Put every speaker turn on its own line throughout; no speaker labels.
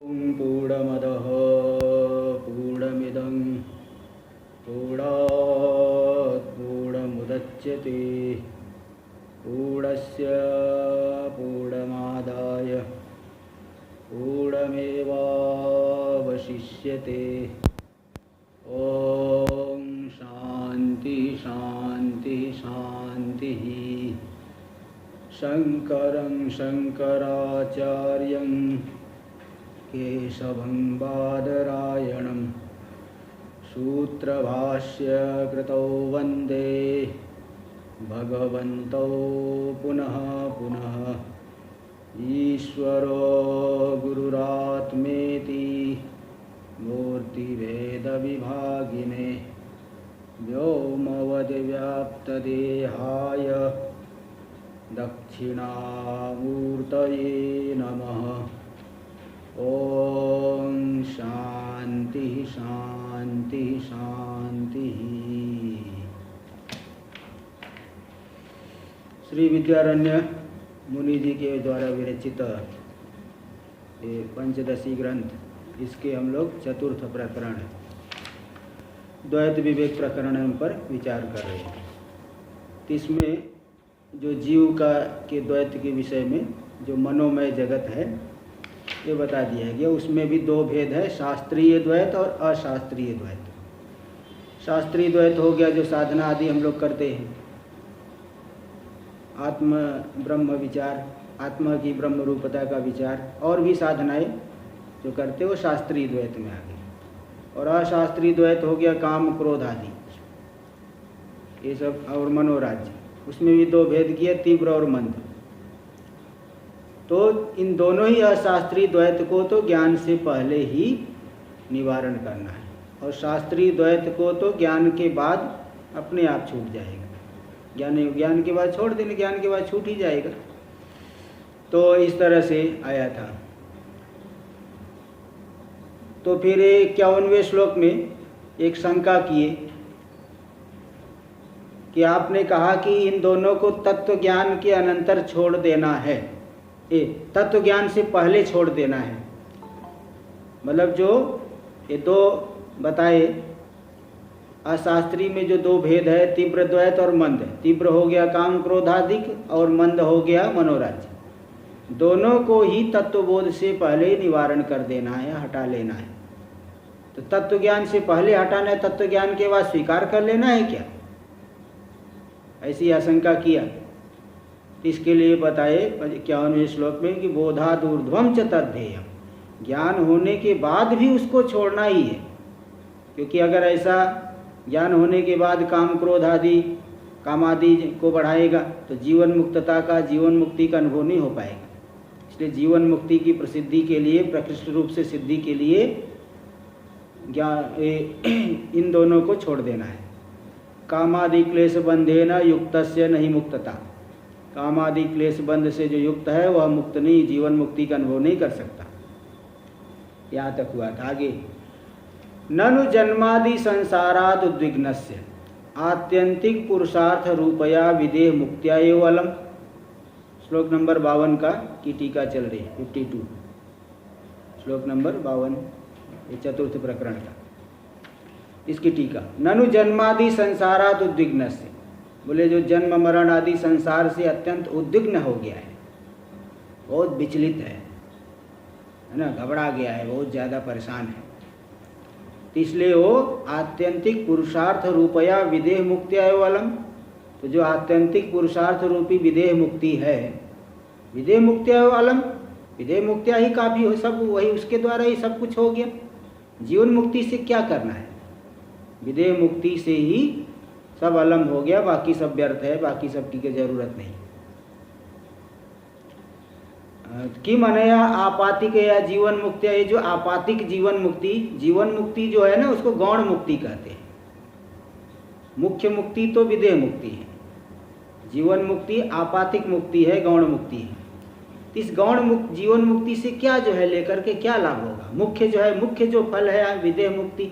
पूर्णमदः पूर्णमिदं पूर्णात् पूर्णमुदच्यते पूर्णस्य पूर्णमादाय पूर्णमेवावशिष्यते। ॐ शान्ति शान्ति शान्तिः। शङ्करं शङ्कराचार्यं केशवं बादरायणं सूत्रभाष्यकृतौ वन्दे भगवन्तौ पुनः पुनः। ईश्वरो गुरुरात्मेति मूर्तिभेदविभागिने व्योमवद्व्याप्तदेहाय दक्षिणामूर्तये नमः। ओम शांति शांति शांति। श्री विद्यारण्य मुनि जी के द्वारा विरचित ये पंचदशी ग्रंथ, इसके हम लोग चतुर्थ प्रकरण द्वैत विवेक प्रकरण पर विचार कर रहे हैं। इसमें जो जीव का के द्वैत के विषय में जो मनोमय जगत है ये बता दिया गया। उसमें भी दो भेद है, शास्त्रीय द्वैत और अशास्त्रीय द्वैत। शास्त्रीय द्वैत हो गया जो साधना आदि हम लोग करते हैं, आत्म ब्रह्म विचार, आत्मा की ब्रह्म रूपता का विचार, और भी साधनाएं जो करते वो शास्त्रीय द्वैत में आ गई। और अशास्त्रीय द्वैत हो गया काम क्रोध आदि ये सब, और मनोराज्य। उसमें भी दो भेद किए, तीव्र और मंद। तो इन दोनों ही अशास्त्रीय द्वैत को तो ज्ञान से पहले ही निवारण करना है, और शास्त्रीय द्वैत को तो ज्ञान के बाद अपने आप छूट जाएगा। ज्ञान के बाद छोड़ देने, ज्ञान के बाद छूट ही जाएगा। तो इस तरह से आया था। तो फिर 51वें श्लोक में एक शंका किए कि आपने कहा कि इन दोनों को तत्व ज्ञान के अनंतर छोड़ देना है, तत्व ज्ञान से पहले छोड़ देना है। मतलब जो ये दो बताए अशास्त्रीय में जो दो भेद है, तीव्र द्वैत और मंद। तीव्र हो गया काम क्रोधादिक और मंद हो गया मनोराज्य। दोनों को ही तत्वबोध से पहले निवारण कर देना है, हटा लेना है। तो तत्व ज्ञान से पहले हटाना है, तत्व ज्ञान के बाद स्वीकार कर लेना है क्या? ऐसी आशंका किया। इसके लिए बताए 51वें श्लोक में कि बोधादूर्ध्वम च तद्धेयम्, ज्ञान होने के बाद भी उसको छोड़ना ही है। क्योंकि अगर ऐसा ज्ञान होने के बाद काम क्रोध आदि काम आदि को बढ़ाएगा तो जीवन मुक्तता का, जीवन मुक्ति का अनुभव नहीं हो पाएगा। इसलिए जीवन मुक्ति की प्रसिद्धि के लिए, प्रकृष्ट रूप से सिद्धि के लिए ज्ञान इन दोनों को छोड़ देना है। कामादि क्लेश बंधेन युक्तस्य नहीं मुक्तता। कामादि क्लेश बंध से जो युक्त है वह मुक्त नहीं, जीवन मुक्ति का अनुभव नहीं कर सकता। यहाँ तक हुआ था। आगे ननु जन्मादि संसाराद उद्विग्नस्य आत्यंतिक पुरुषार्थ रूपया विदेह मुक्त्या एव अलम। श्लोक नंबर 52 का की टीका चल रही है, 52 श्लोक नंबर 52, ये चतुर्थ प्रकरण का, इसकी टीका। ननु जन्मादि संसाराद उद्विग्नस्य, बोले जो जन्म मरण आदि संसार से अत्यंत उद्विग्न हो गया है, बहुत विचलित है ना, घबरा गया है, बहुत ज़्यादा परेशान है। तो इसलिए वो आत्यंतिक पुरुषार्थ रूपया विदेह मुक्त्या एव अलम। तो जो आत्यंतिक पुरुषार्थ रूपी विदेह मुक्ति है, विदेह मुक्त्या एव अलम, विदेह मुक्त्या ही काफ़ी हो, सब वही उसके द्वारा ही सब कुछ हो गया। जीवन मुक्ति से क्या करना है? विदेह मुक्ति से ही सब अलम हो गया, बाकी सब व्यर्थ है, बाकी सब की जरूरत नहीं। कि मनया आपातिक या जीवन मुक्ति, ये जो आपातिक जीवन मुक्ति जो है ना, उसको गौण मुक्ति कहते हैं। मुख्य मुक्ति तो विदेह मुक्ति है, जीवन मुक्ति आपातिक मुक्ति है, गौण मुक्ति है। इस गौण जीवन मुक्ति से क्या जो है लेकर के क्या लाभ होगा? मुख्य जो है, मुख्य जो फल है विदेह मुक्ति,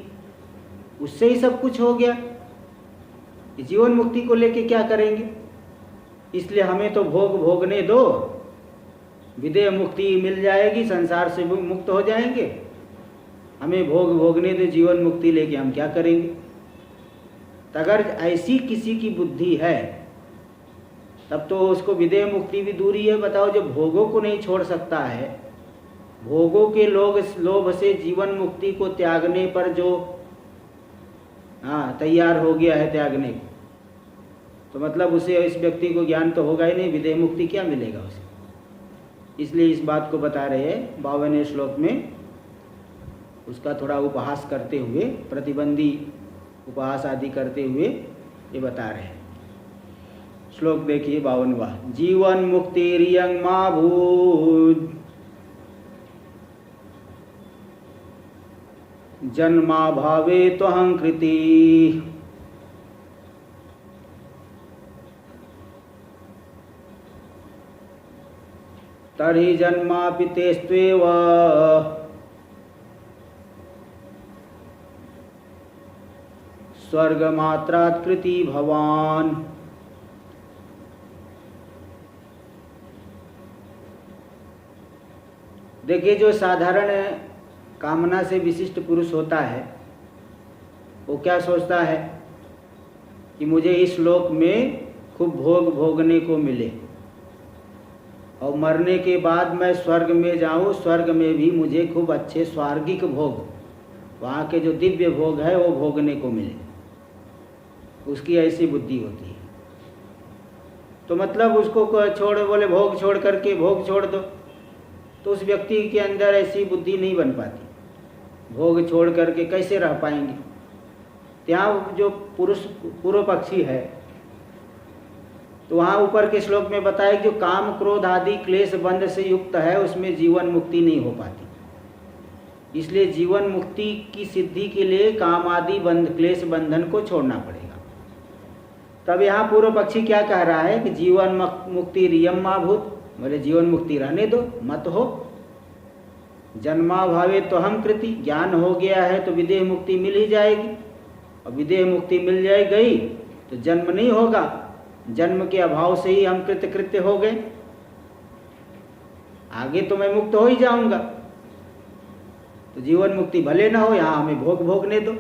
उससे ही सब कुछ हो गया। जीवन मुक्ति को लेके क्या करेंगे? इसलिए हमें तो भोगने दो, विदेह मुक्ति मिल जाएगी, संसार से मुक्त हो जाएंगे, हमें भोग भोगने दे, जीवन मुक्ति लेके हम क्या करेंगे। तो अगर ऐसी किसी की बुद्धि है तब तो उसको विदेह मुक्ति भी दूरी है। बताओ, जो भोगों को नहीं छोड़ सकता है, भोगों के लोभ से जीवन मुक्ति को त्यागने पर जो तैयार हो गया है त्यागने को, तो मतलब उसे, इस व्यक्ति को ज्ञान तो होगा ही नहीं, विदेह मुक्ति क्या मिलेगा उसे। इसलिए इस बात को बता रहे हैं 52वें श्लोक में, उसका थोड़ा उपहास करते हुए, प्रतिबंधी उपहास आदि करते हुए ये बता रहे हैं। श्लोक देखिए 52वां। जीवन मुक्तिरियं मा भूत् जन्मा भावे त्वहं कृति। तर्हि जन्मापि तेस्त्वेव स्वर्गमात्रात् कृति भवान्। देखिए, जो साधारण कामना से विशिष्ट पुरुष होता है वो क्या सोचता है कि मुझे इस लोक में खूब भोग भोगने को मिले और मरने के बाद मैं स्वर्ग में जाऊं, स्वर्ग में भी मुझे खूब अच्छे स्वर्गिक भोग, वहाँ के जो दिव्य भोग है वो भोगने को मिले। उसकी ऐसी बुद्धि होती है। तो मतलब उसको छोड़, बोले भोग छोड़ करके भोग छोड़ दो, तो उस व्यक्ति के अंदर ऐसी बुद्धि नहीं बन पाती। भोग छोड़ करके कैसे रह पाएंगे। यहाँ जो पुरुष पूर्व पक्षी है, तो वहाँ ऊपर के श्लोक में बताया कि जो काम क्रोध आदि क्लेश बंध से युक्त है उसमें जीवन मुक्ति नहीं हो पाती। इसलिए जीवन मुक्ति की सिद्धि के लिए काम आदि बंध क्लेश बंधन को छोड़ना पड़ेगा। तब यहाँ पूर्व पक्षी क्या कह रहा है कि जीवन मुक्ति रियम मा भूत, बोले जीवन मुक्ति रहने दो, मत हो। जन्मा भावे तो हम कृति, ज्ञान हो गया है तो विदेह मुक्ति मिल ही जाएगी, और विदेह मुक्ति मिल जाए गई तो जन्म नहीं होगा, जन्म के अभाव से ही हम कृतकृत्य हो गए, आगे तो मैं मुक्त हो ही जाऊंगा। तो जीवन मुक्ति भले ना हो, यहाँ हमें भोग भोगने दो।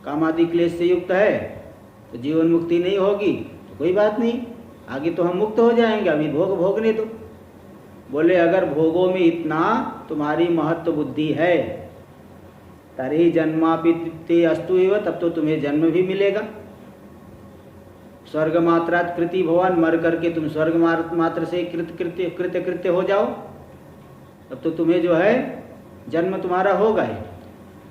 कामादि क्लेश से युक्त है तो जीवन मुक्ति नहीं होगी तो कोई बात नहीं, आगे तो हम मुक्त हो जाएंगे, अभी भोग भोगने दो। बोले अगर भोगों में इतना तुम्हारी महत्व बुद्धि है, तरी जन्मापि ते अस्तु एव, तब तो तुम्हें जन्म भी मिलेगा। स्वर्ग मात्रात् कृति भवान, मर करके तुम स्वर्ग मात्र से कृत्य हो जाओ, तब तो तुम्हें जो है जन्म तुम्हारा होगा ही।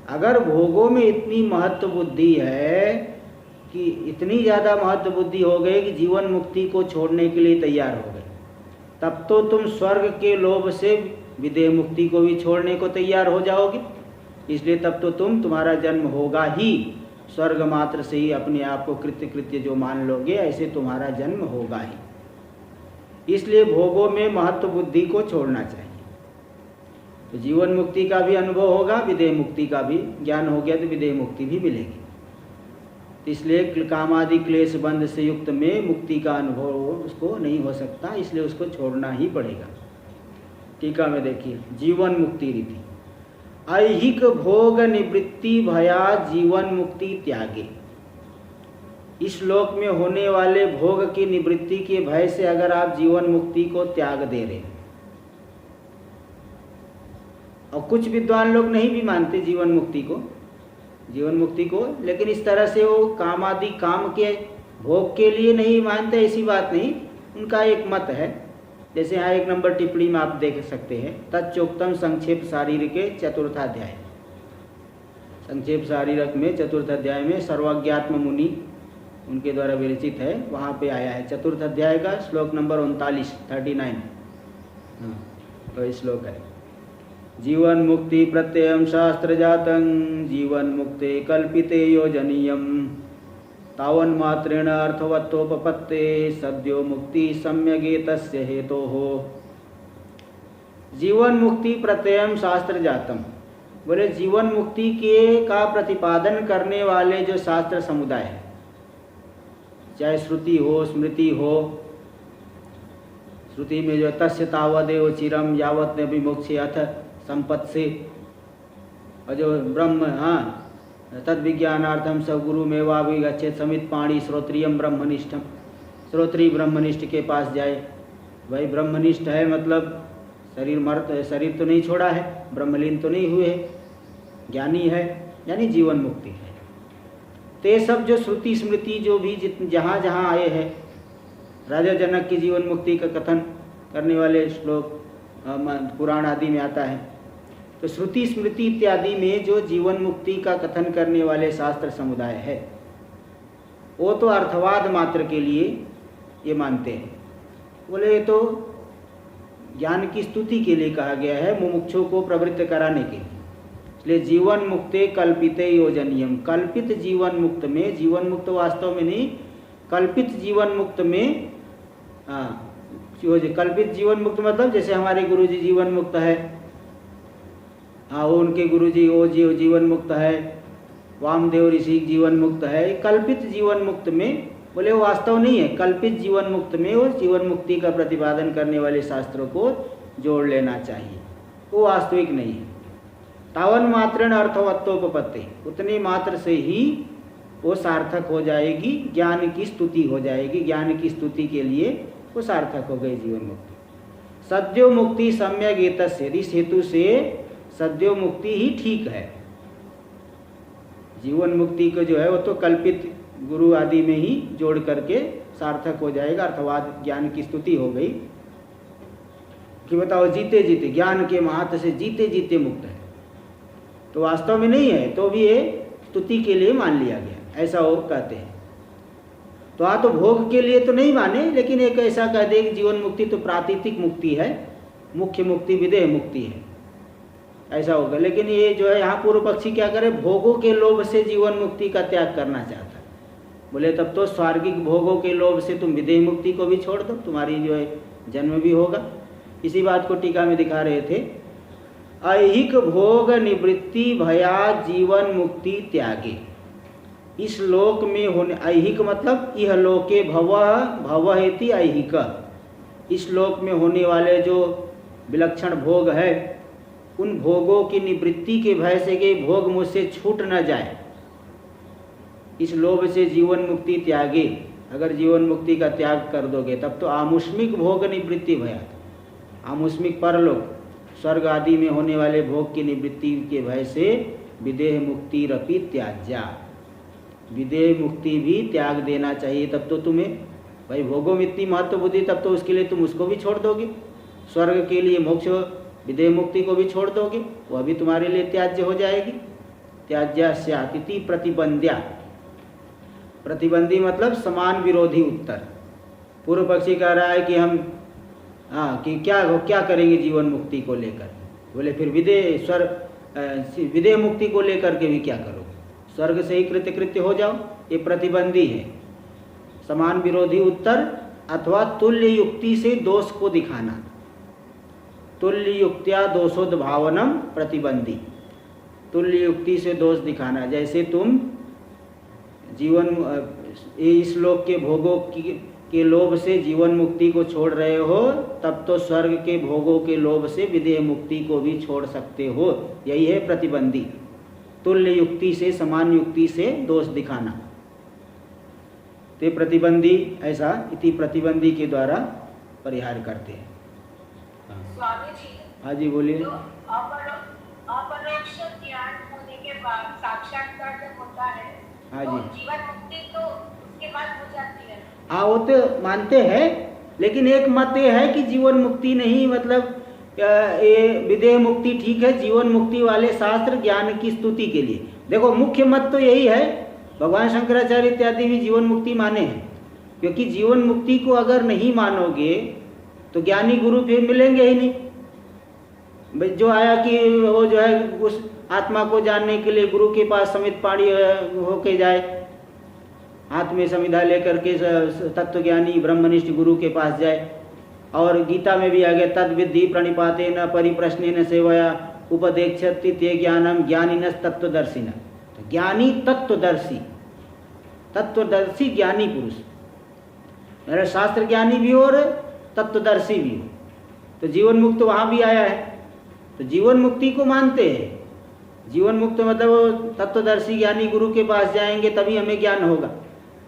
अगर भोगों में इतनी महत्व बुद्धि है कि इतनी ज़्यादा महत्व बुद्धि हो गई कि जीवन मुक्ति को छोड़ने के लिए तैयार हो गए, तब तो तुम स्वर्ग के लोभ से विदेह मुक्ति को भी छोड़ने को तैयार हो जाओगे। इसलिए तब तो तुम्हारा जन्म होगा ही, स्वर्ग मात्र से ही अपने आप को कृत्य जो मान लोगे, ऐसे तुम्हारा जन्म होगा ही। इसलिए भोगों में महत्व बुद्धि को छोड़ना चाहिए। तो जीवन मुक्ति का भी अनुभव होगा, विदेह मुक्ति का भी ज्ञान हो गया तो विदेह मुक्ति भी मिलेगी। इसलिए कामादि क्लेश बंध से युक्त में मुक्ति का अनुभव उसको नहीं हो सकता, इसलिए उसको छोड़ना ही पड़ेगा। टीका में देखिए, जीवन मुक्ति रीति ऐहिक भोग निवृत्ति भया जीवन मुक्ति त्यागे। इस श्लोक में होने वाले भोग की निवृत्ति के भय से अगर आप जीवन मुक्ति को त्याग दे रहे, और कुछ विद्वान लोग नहीं भी मानते जीवन मुक्ति को, लेकिन इस तरह से वो कामादि काम के भोग के लिए नहीं मानते, ऐसी बात नहीं, उनका एक मत है। जैसे यहाँ 1 नंबर टिप्पणी में आप देख सकते हैं, तच्चोक्तम संक्षेप शारीरिक के चतुर्थाध्याय, संक्षेप शारीरक में चतुर्थ अध्याय में सर्वज्ञात्म मुनि उनके द्वारा विरचित है, वहाँ पे आया है चतुर्थ अध्याय का श्लोक नंबर 39 तो श्लोक है, जीवन मुक्ति प्रत्ययम शास्त्र जातं जीवन मुक्ते कल्पिते योजनीयम तावन मात्रेण अर्थवत्तोपपत्ते सद्यो मुक्ति सम्यगे तस्य हेतोः। जीवन मुक्ति प्रत्ययम शास्त्र जातम, बोले जीवन मुक्ति के का प्रतिपादन करने वाले जो शास्त्र समुदाय है, चाहे श्रुति हो स्मृति हो, श्रुति में जो तस्य तावदेव चिरम यावत न विमोक्षे अथ संपत् से, और जो ब्रह्म तद विज्ञानार्थम स गुरु मेवाभिगच्छेत् समित पाणी श्रोत्रियम ब्रह्मनिष्ठम, श्रोत्री ब्रह्मनिष्ठ के पास जाए। भाई ब्रह्मनिष्ठ है मतलब शरीर तो नहीं छोड़ा है, ब्रह्मलीन तो नहीं हुए है, ज्ञानी है, यानी जीवन मुक्ति है। ते सब जो श्रुति स्मृति जो भी जहाँ जहाँ आए हैं, राजा जनक की जीवन मुक्ति का कथन करने वाले श्लोक पुराण आदि में आता है। तो श्रुति स्मृति इत्यादि में जो जीवन मुक्ति का कथन करने वाले शास्त्र समुदाय है, वो तो अर्थवाद मात्र के लिए ये मानते हैं। बोले ये तो ज्ञान की स्तुति के लिए कहा गया है, मुमुक्षु को प्रवृत्त कराने के लिए। इसलिए जीवन मुक्ते कल्पिते योजनियम, कल्पित जीवन मुक्त में, जीवन मुक्त वास्तव में नहीं, कल्पित जीवन मुक्त में, कल्पित जीवन मुक्त मतलब जैसे हमारे गुरुजी जीवन मुक्त है, वो उनके गुरुजी वो जीवन मुक्त है, वामदेव ऋषि जीवन मुक्त है। कल्पित जीवन मुक्त में बोले वो वास्तव नहीं है, कल्पित जीवन मुक्त में वो जीवन मुक्ति का प्रतिपादन करने वाले शास्त्रों को जोड़ लेना चाहिए, वो वास्तविक नहीं है। तावन मात्रेण अर्थवत्तोपपत्ति, उतने मात्र से ही वो सार्थक हो जाएगी, ज्ञान की स्तुति हो जाएगी, ज्ञान की स्तुति के लिए वो सार्थक हो गई जीवन मुक्ति। सद्यो मुक्ति सम्यक एतस्य, इस हेतु से सद्यो मुक्ति ही ठीक है। जीवन मुक्ति को जो है वो तो कल्पित गुरु आदि में ही जोड़ करके सार्थक हो जाएगा, अर्थवाद ज्ञान की स्तुति हो गई कि बताओ जीते जीते ज्ञान के महत्व से जीते जीते मुक्त है, तो वास्तव में नहीं है, तो भी ये स्तुति के लिए मान लिया गया, ऐसा वो कहते हैं। तो तो भोग के लिए तो नहीं माने, लेकिन एक ऐसा कह दे कि जीवन मुक्ति तो प्रातीतिक मुक्ति है, मुख्य मुक्ति विदेह मुक्ति है, ऐसा होगा। लेकिन ये जो है यहाँ पूर्व पक्षी क्या करे, भोगों के लोभ से जीवन मुक्ति का त्याग करना चाहता है। बोले तब तो स्वार्गिक भोगों के लोभ से तुम विदेह मुक्ति को भी छोड़ दो, तुम्हारी जो है जन्म भी होगा। इसी बात को टीका में दिखा रहे थे, ऐहिक भोग निवृत्ति भया जीवन मुक्ति त्यागे। इस लोक में होने, ऐहिक मतलब यह लोके भवहेति ऐहिक, इस लोक में होने वाले जो विलक्षण भोग है, उन भोगों की निवृत्ति के भय से कि भोग मुझसे छूट न जाए, इस लोभ से जीवन मुक्ति त्यागे। अगर जीवन मुक्ति का त्याग कर दोगे तब तो आमुष्मिक भोग निवृत्ति भयात, आमुष्मिक परलोक स्वर्ग आदि में होने वाले भोग की निवृत्ति के भय से विदेह मुक्ति रपि त्याज्या, विदेह मुक्ति भी त्याग देना चाहिए। तब तो तुम्हें भाई भोगों में इतनी महत्व बुद्धि, तब तो उसके लिए तुम उसको भी छोड़ दोगे, स्वर्ग के लिए मोक्ष विदेह मुक्ति को भी छोड़ दोगे, वह भी तुम्हारे लिए त्याज्य हो जाएगी। त्याज्या स्यातिथि प्रतिबंध्या, प्रतिबंधी मतलब समान विरोधी उत्तर। पूर्व पक्षी कह रहा है कि हम कि क्या करेंगे जीवन मुक्ति को लेकर। बोले फिर विदेह मुक्ति को लेकर के भी क्या करोगे, स्वर्ग से ही कृत्य हो जाओ, ये प्रतिबंधी है। समान विरोधी उत्तर अथवा तुल्य युक्ति से दोष को दिखाना, तुल्य युक्त्या दोषोद्भावनम प्रतिबंधी, तुल्य युक्ति से दोष दिखाना। जैसे तुम जीवन इस लोक के भोगों के लोभ से जीवन मुक्ति को छोड़ रहे हो, तब तो स्वर्ग के भोगों के लोभ से विदेह मुक्ति को भी छोड़ सकते हो, यही है प्रतिबंधी। तुल्य युक्ति से समान युक्ति से दोष दिखाना, ते प्रतिबंधी ऐसा इति प्रतिबंधी के द्वारा परिहार करते हैं।
स्वामी जी,
हाँ जी बोलिए।
अपरोक्ष ज्ञान होने के बाद साक्षात्कार जब होता है,
हाँ
तो
जी,
जीवन मुक्ति तो उसके बाद हो जाती है।
हाँ वो तो मानते हैं, लेकिन एक मत ये है कि जीवन मुक्ति नहीं, मतलब ये विदेह मुक्ति ठीक है, जीवन मुक्ति वाले शास्त्र ज्ञान की स्तुति के लिए। देखो मुख्य मत तो यही है, भगवान शंकराचार्य इत्यादि भी जीवन मुक्ति माने हैं, क्योंकि जीवन मुक्ति को अगर नहीं मानोगे तो ज्ञानी गुरु फिर मिलेंगे ही नहीं। जो आया कि वो जो है उस आत्मा को जानने के लिए गुरु के पास समित पाणी होके जाए, हाथ में समिधा लेकर के तत्वज्ञानी ब्रह्मनिष्ठ गुरु के पास जाए। और गीता में भी आ गया, तद विद्धि प्रणिपाते न परिप्रश्न न सेवया उपदेक्षति ते ज्ञानम ज्ञानिनस तत्वदर्शिन। तो ज्ञानी तत्वदर्शी, तत्वदर्शी ज्ञानी पुरुष, मेरा शास्त्र ज्ञानी भी और तत्वदर्शी भी हो। तो जीवन मुक्त वहाँ भी आया है, तो जीवन मुक्ति को मानते हैं। जीवन मुक्त मतलब तत्वदर्शी ज्ञानी गुरु के पास जाएंगे तभी हमें ज्ञान होगा,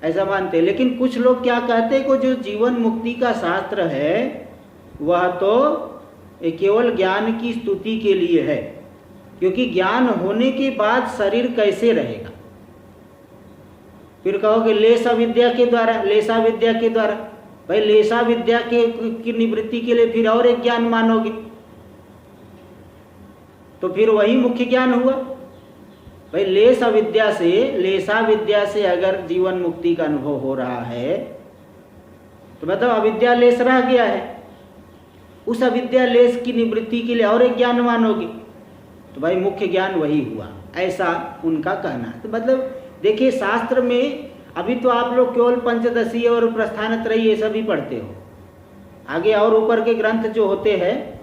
ऐसा मानते हैं। लेकिन कुछ लोग क्या कहते हैं कि जो जीवन मुक्ति का शास्त्र है वह तो केवल ज्ञान की स्तुति के लिए है, क्योंकि ज्ञान होने के बाद शरीर कैसे रहेगा। फिर कहोगे लेसा विद्या के द्वारा, लेसा विद्या के द्वारा, भाई लेसा विद्या की निवृत्ति के लिए फिर और एक ज्ञान मानोगे, तो फिर वही मुख्य ज्ञान हुआ। भाई लेसा विद्या से अगर जीवन मुक्ति का अनुभव हो रहा है तो मतलब अविद्या लेस रह गया है, उस अविद्या लेस की निवृत्ति के लिए और एक ज्ञान मानोगे, तो भाई मुख्य ज्ञान वही हुआ, ऐसा उनका कहना है। तो मतलब देखिए शास्त्र में अभी तो आप लोग केवल पंचदशी और प्रस्थानत्रयी ये सभी पढ़ते हो, आगे और ऊपर के ग्रंथ जो होते हैं,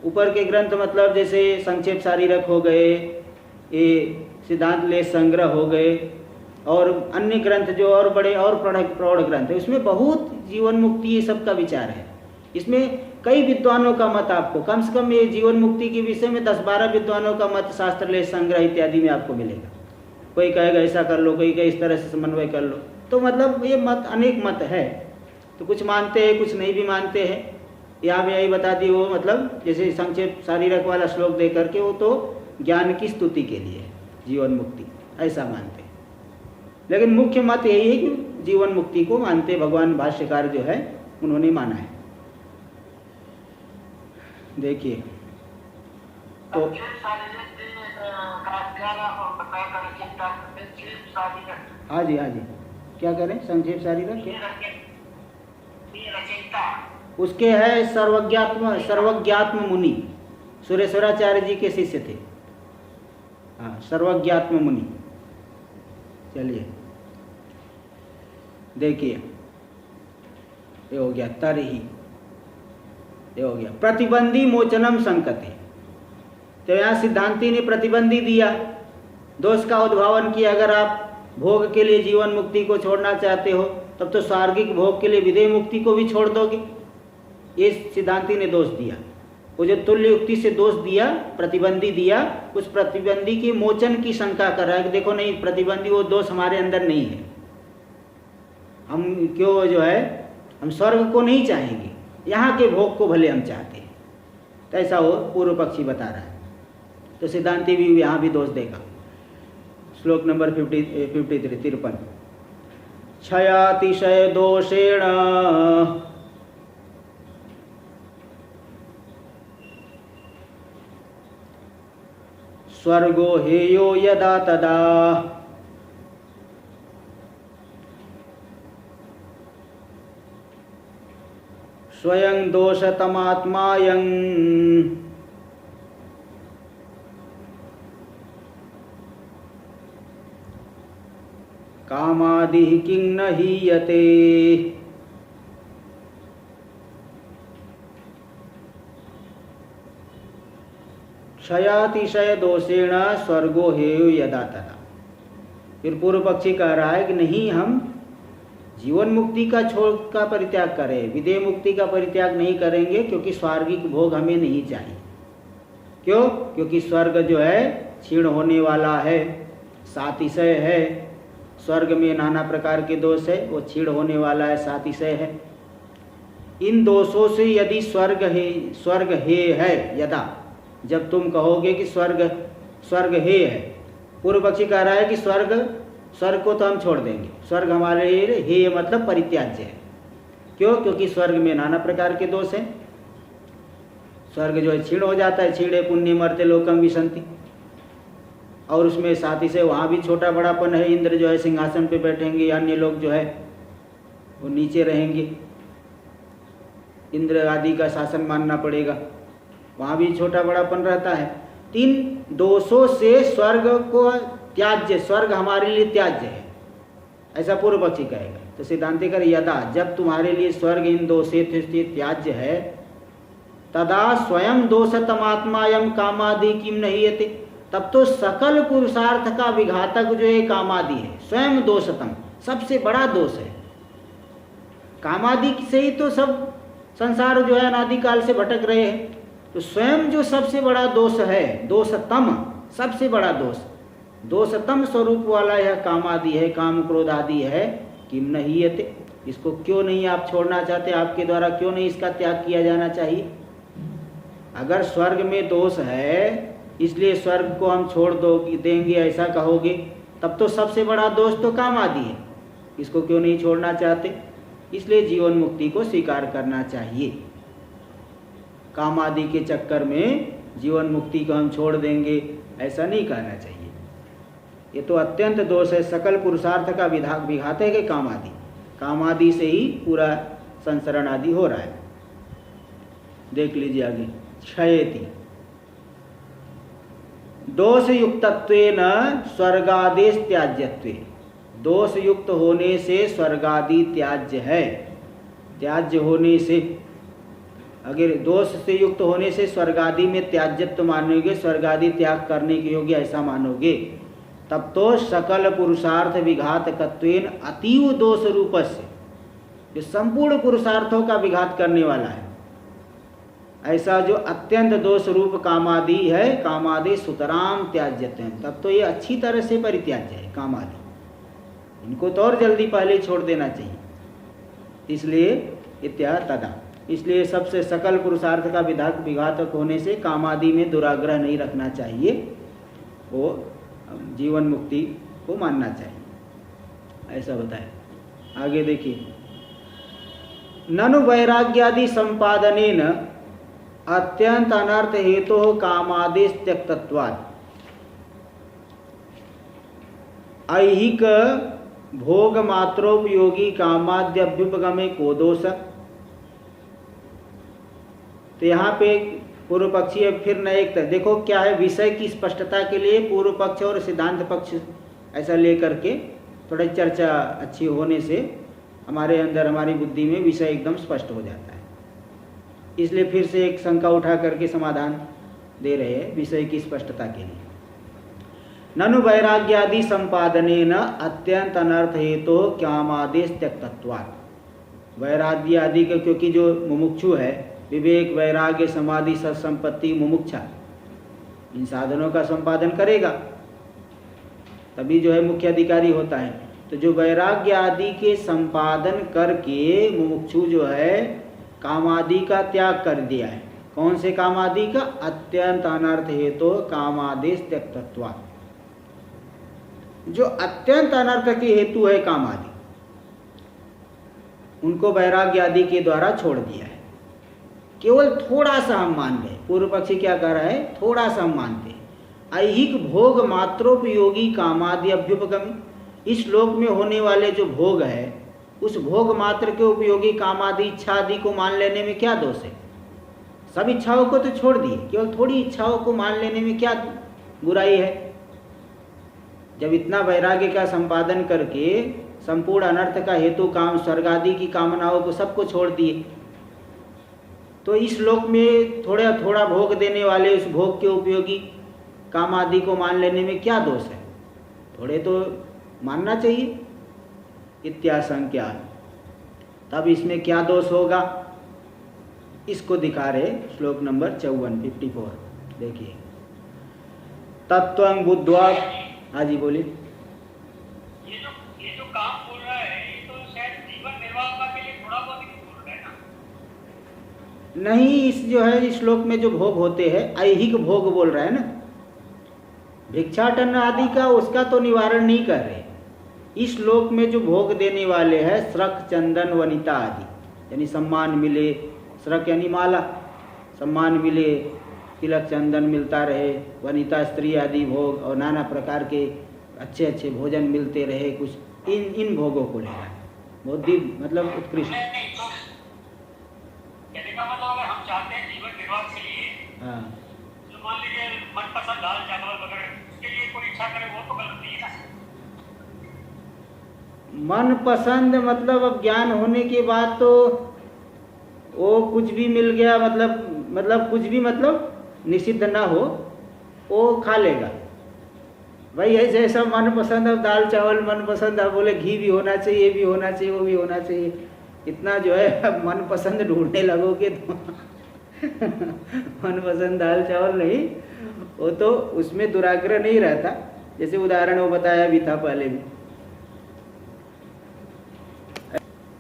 ऊपर के ग्रंथ मतलब जैसे संक्षेप शारीरक हो गए, ये सिद्धांत लेस संग्रह हो गए, और अन्य ग्रंथ जो और बड़े और प्रौढ़ ग्रंथ है, उसमें बहुत जीवन मुक्ति ये सब का विचार है। इसमें कई विद्वानों का मत आपको, कम से कम ये जीवन मुक्ति के विषय में 10-12 विद्वानों का मत शास्त्र लेस संग्रह इत्यादि में आपको मिलेगा। कोई कहेगा ऐसा कर लो, कोई कहे इस तरह से समन्वय कर लो, तो मतलब ये मत अनेक मत है। तो कुछ मानते हैं, कुछ नहीं भी मानते हैं। यहाँ में यही बता दी, वो मतलब जैसे संक्षेप शारीरक वाला श्लोक दे करके वो तो ज्ञान की स्तुति के लिए है, जीवन मुक्ति ऐसा मानते हैं। लेकिन मुख्य मत यही है कि जीवन मुक्ति को मानते, भगवान भाष्यकार जो है उन्होंने माना है। देखिए तो हाँ जी क्या करें, संक्षेप शारीरक उसके है सर्वज्ञात्म मुनि, सुरेश्वराचार्य जी के शिष्य थे। हाँ, सर्वज्ञात्म मुनि। चलिए देखिए, ये हो गया तरही, ये हो गया प्रतिबंधी मोचनम संकते। तो यहाँ सिद्धांती ने प्रतिबंधी दिया, दोष का उद्भावन किया। अगर आप भोग के लिए जीवन मुक्ति को छोड़ना चाहते हो तब तो सार्गिक भोग के लिए विदेह मुक्ति को भी छोड़ दोगे, ये सिद्धांती ने दोष दिया। वो जो तुल्य युक्ति से दोष दिया, प्रतिबंधी दिया, उस प्रतिबंधी के मोचन की शंका कर रहा है कि देखो नहीं, प्रतिबंधी वो दोष हमारे अंदर नहीं है, हम क्यों जो है हम स्वर्ग को नहीं चाहेंगे, यहाँ के भोग को भले हम चाहते हैं। तो ऐसा वो पूर्व पक्षी बता रहा है। तो सिद्धांती भी यहाँ भी दोष देगा। श्लोक नंबर 53 क्षयातिशय दोषेण स्वर्गो हेयो यदा तदा स्वयं दोषतमात्मायं कामादि किं न हीयते। क्षयातिशय दोषेण स्वर्गो हेयो यदा तदा। फिर पूर्व पक्षी कह रहा है कि नहीं, हम जीवन मुक्ति का परित्याग करें, विदेह मुक्ति का परित्याग नहीं करेंगे, क्योंकि स्वार्गिक भोग हमें नहीं चाहिए। क्यों? क्योंकि स्वर्ग जो है क्षीण होने वाला है, सातिशय है। स्वर्ग में नाना प्रकार के दोष है, वो क्षीण होने वाला है, सातिशय है। इन दोषों से यदि स्वर्ग हे है यदा, जब तुम कहोगे कि स्वर्ग हे है, पूर्व पक्षी कह रहा है कि स्वर्ग को तो हम छोड़ देंगे, स्वर्ग हमारे लिए हे मतलब परित्याज्य है। क्यों? क्योंकि स्वर्ग में नाना प्रकार के दोष हैं। स्वर्ग जो है क्षीण हो जाता है, क्षीणे पुण्य मर्ते लोकम विशंति, और उसमें साथ ही से वहाँ भी छोटा बड़ापन है। इंद्र जो है सिंहासन पे बैठेंगे, अन्य लोग जो है वो नीचे रहेंगे, इंद्र आदि का शासन मानना पड़ेगा, वहाँ भी छोटा बड़ापन रहता है। 3 दोषों से स्वर्ग को त्याज्य, स्वर्ग हमारे लिए त्याज्य है, ऐसा पूर्व पक्षी कहेगा। तो सिद्धांति कर यदा, जब तुम्हारे लिए स्वर्ग इन दोषे से त्याज्य है, तदा स्वयं दोषतमात्मायम कामादि किम नहीयते, तब तो सकल पुरुषार्थ का विघातक जो है कामादि है, स्वयं दोषतम सबसे बड़ा दोष है। कामादि से ही तो सब संसार जो है अनादिकाल से भटक रहे हैं। तो स्वयं जो सबसे बड़ा दोष है, दोषतम, सबसे बड़ा दोष, दोषतम स्वरूप वाला यह काम आदि है, काम क्रोध आदि है, किम नहीं यते, इसको क्यों नहीं आप छोड़ना चाहते, आपके द्वारा क्यों नहीं इसका त्याग किया जाना चाहिए। अगर स्वर्ग में दोष है इसलिए स्वर्ग को हम छोड़ देंगे ऐसा कहोगे, तब तो सबसे बड़ा दोष तो काम आदि है, इसको क्यों नहीं छोड़ना चाहते। इसलिए जीवन मुक्ति को स्वीकार करना चाहिए। काम आदि के चक्कर में जीवन मुक्ति को हम छोड़ देंगे ऐसा नहीं कहना चाहिए। ये तो अत्यंत दोष है, सकल पुरुषार्थ का विघात है कि काम आदि से ही पूरा संसरण आदि हो रहा है। देख लीजिए आगे, क्षयति दोष युक्तत्वेन स्वर्गादेश त्याज्यत्वे, दोष युक्त होने से स्वर्गादि त्याज्य है। त्याज्य होने से, अगर दोष से युक्त होने से स्वर्गादि में त्याज्यत्व मानोगे, स्वर्गादि त्याग करने के योग्य ऐसा मानोगे, तब तो सकल पुरुषार्थ विघातकत्वेन अतीव दोष रूपस्य, जो संपूर्ण पुरुषार्थों का विघात करने वाला है, ऐसा जो अत्यंत दोष रूप कामादि है, कामादि सुतराम त्याज्यते हैं, तब तो ये अच्छी तरह से परित्याज्य है कामादि, इनको तो और जल्दी पहले छोड़ देना चाहिए। इसलिए इत्या तदा, इसलिए सबसे सकल पुरुषार्थ का विघातक होने से कामादि में दुराग्रह नहीं रखना चाहिए, वो जीवन मुक्ति को मानना चाहिए, ऐसा बताए। आगे देखिए, ननु वैराग्यादि संपादनेन अत्यंत अनर्थ हेतु कामादेश त्यक्तत्वात्, ऐहिक भोग मात्रोपयोगी कामाद्यभ्युपगमे को दोष। तो यहाँ पे पूर्व पक्षी फिर न एक देखो क्या है, विषय की स्पष्टता के लिए पूर्व पक्ष और सिद्धांत पक्ष ऐसा लेकर के थोड़ी चर्चा अच्छी होने से हमारे अंदर, हमारी बुद्धि में विषय एकदम स्पष्ट हो जाता है। इसलिए फिर से एक शंका उठा करके समाधान दे रहे हैं विषय की स्पष्टता के लिए। ननु वैराग्यादि संपादनेन अत्यंत अनर्थ हेतु कामादेश त्यक्तत्वात्, वैराग्य आदि का, क्योंकि जो मुमुक्षु है, विवेक वैराग्य समाधि सत्संपत्ति मुमुक्षा, इन साधनों का संपादन करेगा तभी जो है मुख्य अधिकारी होता है। तो जो वैराग्य आदि के संपादन करके मुमुक्षु जो है कामादि का त्याग कर दिया है, कौन से कामादि का, अत्यंत अनर्थ हेतु कामादेश त्यक्तत्वात्, जो अत्यंत अनर्थ के हेतु है कामादि, उनको वैराग्य आदि के द्वारा छोड़ दिया है। केवल थोड़ा सा हम मान गए, पूर्व पक्षी क्या कह रहा है, थोड़ा सा हम मानते हैं। ऐहिक भोग मात्रोपयोगी कामादि अभ्युपगमी, इस लोक में होने वाले जो भोग है उस भोग मात्र के उपयोगी कामादि इच्छा आदि को मान लेने में क्या दोष है। सब इच्छाओं को तो छोड़ दिए, केवल थोड़ी इच्छाओं को मान लेने में क्या बुराई है। जब इतना वैराग्य का संपादन करके संपूर्ण अनर्थ का हेतु काम स्वर्ग आदि की कामनाओं को सबको छोड़ दिए, तो इस लोक में थोड़ा थोड़ा भोग देने वाले उस भोग के उपयोगी काम आदि को मान लेने में क्या दोष है, थोड़े तो मानना चाहिए। इत्याशंक्या, तब इसमें क्या दोष होगा, इसको दिखा रहे श्लोक नंबर 54 देखिए। तत्वं बुद्ध्वा, हाँ जी बोलिए।
ये जो काम बोल रहा है ये तो शायद जीवन निर्वाह के लिए थोड़ा बहुत ही बोल रहा है ना।
नहीं, इस जो है इस श्लोक में जो भोग होते हैं ऐहिक भोग बोल रहा है ना, भिक्षाटन आदि का उसका तो निवारण नहीं कर रहे। इस श्लोक में जो भोग देने वाले हैं श्रक चंदन वनिता आदि, यानी सम्मान मिले, श्रक यानी माला, सम्मान मिले, तिलक चंदन मिलता रहे, वनिता स्त्री आदि भोग और नाना प्रकार के अच्छे अच्छे भोजन मिलते रहे, कुछ इन भोगों को ले रहा है। बहुत दिव्य मतलब उत्कृष्ट।
कहने का मतलब अगर हम चाहते हैं जीवन निर्वाह के लिए,
हाँ,
तो मान लीजिए मनपसंद दाल चावल वगैरह उसके लिए कोई इच्छा करे वो तो गलत नहीं है ना।
मन पसंद मतलब अब ज्ञान होने के बाद तो वो कुछ भी मिल गया, मतलब कुछ भी मतलब निषिद्ध ना हो वो खा लेगा। भाई ऐसे ऐसा मन पसंद, अब दाल चावल मन पसंद, अब बोले घी भी होना चाहिए, ये भी होना चाहिए, वो भी होना चाहिए, इतना जो है मनपसंद ढूंढने लगोगे तो मनपसंद दाल चावल नहीं, वो तो उसमें दुराग्रह नहीं रहता। जैसे उदाहरण वो बताया भी था पहले भी,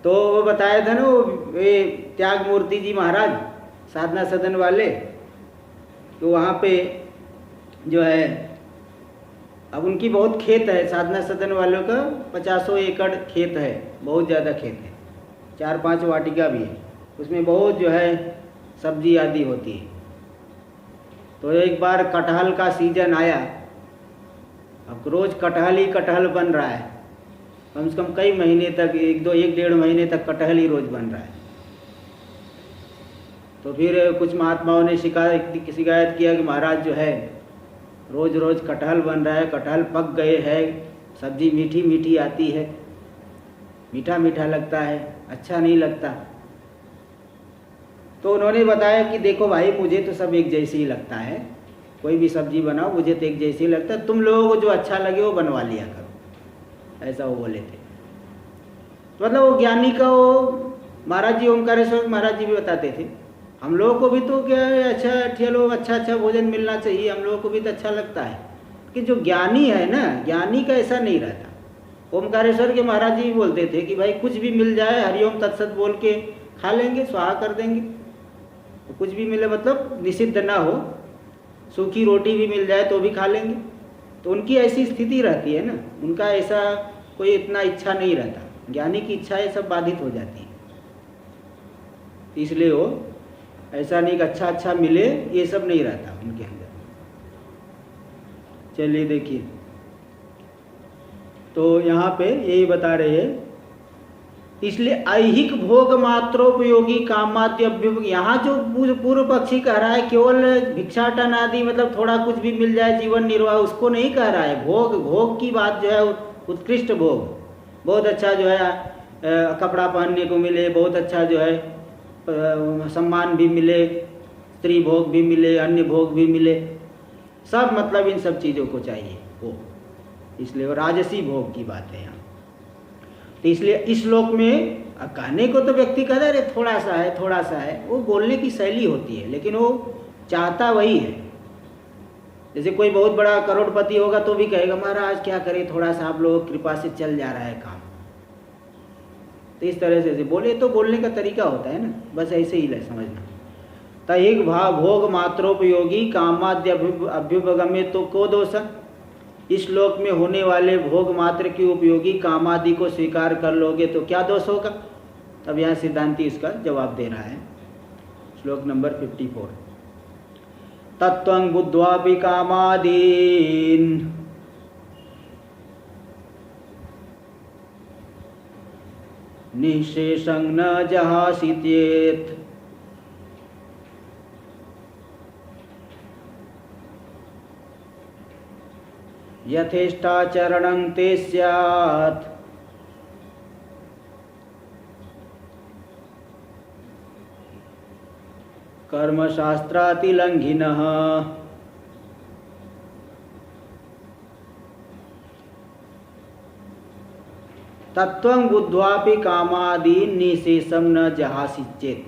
तो वो बताया था ना ये त्याग मूर्ति जी महाराज साधना सदन वाले, तो वहाँ पे जो है अब उनकी बहुत खेत है, साधना सदन वालों का 50 एकड़ खेत है, बहुत ज़्यादा खेत है, 4-5 वाटिका भी है, उसमें बहुत जो है सब्जी आदि होती है। तो एक बार कटहल का सीजन आया, अब रोज़ कटहल ही कटहल बन रहा है, कम से कम कई महीने तक, 1-1.5 महीने तक कटहल ही रोज़ बन रहा है। तो फिर कुछ महात्माओं ने शिकायत किया कि महाराज जो है रोज़ रोज़ कटहल बन रहा है, कटहल पक गए हैं, सब्जी मीठी मीठी आती है, मीठा मीठा लगता है, अच्छा नहीं लगता। तो उन्होंने बताया कि देखो भाई, मुझे तो सब एक जैसे ही लगता है, कोई भी सब्जी बनाओ मुझे तो एक जैसे ही लगता है, तुम लोगों को जो अच्छा लगे वो बनवा लिया करो, ऐसा वो बोले थे। मतलब वो ज्ञानी का वो महाराज जी ओमकारेश्वर महाराज जी भी बताते थे, हम लोगों को भी तो क्या है, अच्छा चलो अच्छा भोजन मिलना चाहिए, हम लोगों को भी तो अच्छा लगता है, कि जो ज्ञानी है ना, ज्ञानी का ऐसा नहीं रहता। ओमकारेश्वर के महाराज जी भी बोलते थे कि भाई कुछ भी मिल जाए हरिओम तत्सत बोल के खा लेंगे, स्वाहा कर देंगे, तो कुछ भी मिले मतलब निषिद्ध ना हो, सूखी रोटी भी मिल जाए तो भी खा लेंगे। तो उनकी ऐसी स्थिति रहती है ना, उनका ऐसा कोई इतना इच्छा नहीं रहता, ज्ञानी की इच्छाएं सब बाधित हो जाती हैं, इसलिए वो ऐसा नहीं कि अच्छा मिले, ये सब नहीं रहता उनके अंदर। चलिए देखिए, तो यहाँ पे यही बता रहे हैं, इसलिए ऐहिक भोग मात्रोपयोगी कामाद्य अभ्युपयोगी, यहाँ जो पूर्व पक्षी कह रहा है केवल भिक्षाटन आदि मतलब थोड़ा कुछ भी मिल जाए जीवन निर्वाह, उसको नहीं कह रहा है। भोग की बात जो है उत्कृष्ट भोग, बहुत अच्छा जो है कपड़ा पहनने को मिले, बहुत अच्छा जो है सम्मान भी मिले, स्त्री भोग भी मिले, अन्य भोग भी मिले, सब मतलब इन सब चीज़ों को चाहिए वो, इसलिए वो राजसी भोग की बात है यहाँ। तो इसलिए इस श्लोक में कहने को तो व्यक्ति कहता है थोड़ा सा है, वो बोलने की शैली होती है, लेकिन वो चाहता वही है। जैसे कोई बहुत बड़ा करोड़पति होगा तो भी कहेगा महाराज क्या करे, थोड़ा सा आप लोगों की कृपा से चल जा रहा है काम। तो इस तरह से बोले तो बोलने का तरीका होता है ना, बस ऐसे ही समझना। तैहिक भाव भोग मात्रोपयोगी कामाद्य अभ्युपगम्य, तो को दोष, इस श्लोक में होने वाले भोग मात्र की उपयोगी कामादि को स्वीकार कर लोगे तो क्या दोष होगा। तब यहाँ सिद्धांति इसका जवाब दे रहा है, श्लोक नंबर 54। तत्वं बुद्ध्वापि कामादीन् निःशेषं न जहासित्येत्, यथेष्टाचरणं ते स्यात्, कर्मशास्त्रातिलंघिनः। तत्वं बुद्ध्वापि कामादीन् निःशेषं न जहासित्येत्,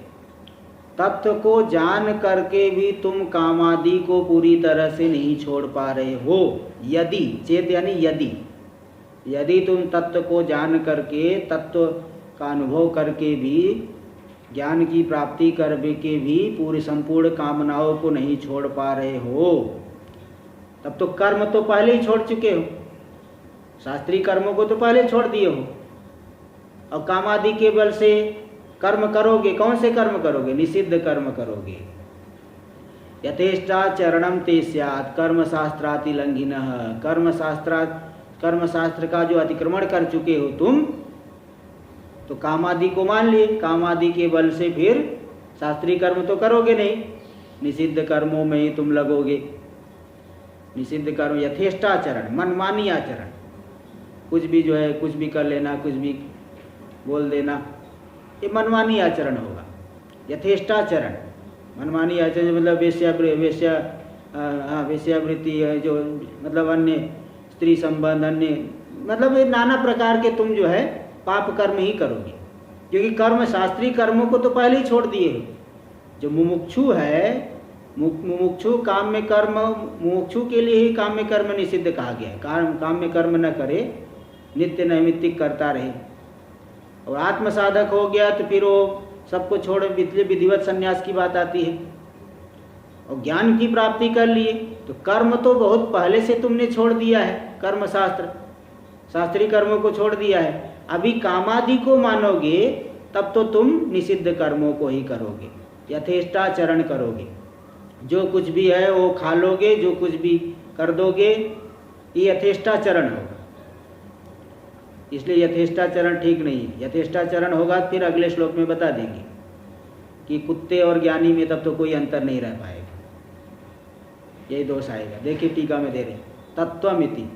तत्व को जान करके भी तुम कामादि को पूरी तरह से नहीं छोड़ पा रहे हो। यदि, चेत यानी यदि तुम तत्व को जान करके, तत्व का अनुभव करके भी, ज्ञान की प्राप्ति करके भी पूरी संपूर्ण कामनाओं को नहीं छोड़ पा रहे हो, तब तो कर्म तो पहले ही छोड़ चुके हो, शास्त्रीय कर्मों को तो पहले छोड़ दिए हो, और कामादि के बल से कर्म करोगे। कौन से कर्म करोगे? निषिद्ध कर्म करोगे। यथेष्टाचरणं ते स्यात् कर्मशास्त्रातिलंघिनः, कर्मशास्त्र का जो अतिक्रमण कर चुके हो तुम, तो कामादि को मान लिए, कामादि के बल से फिर शास्त्रीय कर्म तो करोगे नहीं, निषिद्ध कर्मों में ही तुम लगोगे। निषिद्ध कर्म यथेष्टाचरण, मनमानी आचरण, कुछ भी जो है कुछ भी कर लेना, कुछ भी बोल देना, ये मनमानी आचरण होगा। यथेष्टाचरण, मनमानी आचरण मतलब वेश्यावृत्ति है, जो मतलब अन्य स्त्री संबंध, अन्य मतलब नाना प्रकार के तुम जो है पाप कर्म ही करोगे। क्योंकि कर्म शास्त्रीय कर्मों को तो पहले ही छोड़ दिए हैं। जो मुमुक्षु है, मुमुक्षु काम में कर्म, मुमुक्षु के लिए ही काम में कर्म निषिद्ध कहा गया है। काम में कर्म न करे, नित्य नैमित्तिक करता रहे। और आत्म साधक हो गया तो फिर वो सबको छोड़ विधिवत संन्यास की बात आती है। और ज्ञान की प्राप्ति कर लिए तो कर्म तो बहुत पहले से तुमने छोड़ दिया है, कर्म शास्त्रीय कर्मों को छोड़ दिया है। अभी कामादि को मानोगे तब तो तुम निषिद्ध कर्मों को ही करोगे, यथेष्टाचरण करोगे। जो कुछ भी है वो खा लोगे, जो कुछ भी कर दोगे, ये यथेष्टाचरण होगा। इसलिए यथेष्टाचरण ठीक नहीं है। यथेष्टाचरण होगा फिर अगले श्लोक में बता देंगे कि कुत्ते और ज्ञानी में तब तो कोई अंतर नहीं रह पाएगा, यही दोष आएगा। देखिए टीका में दे रहे, तत्वमिति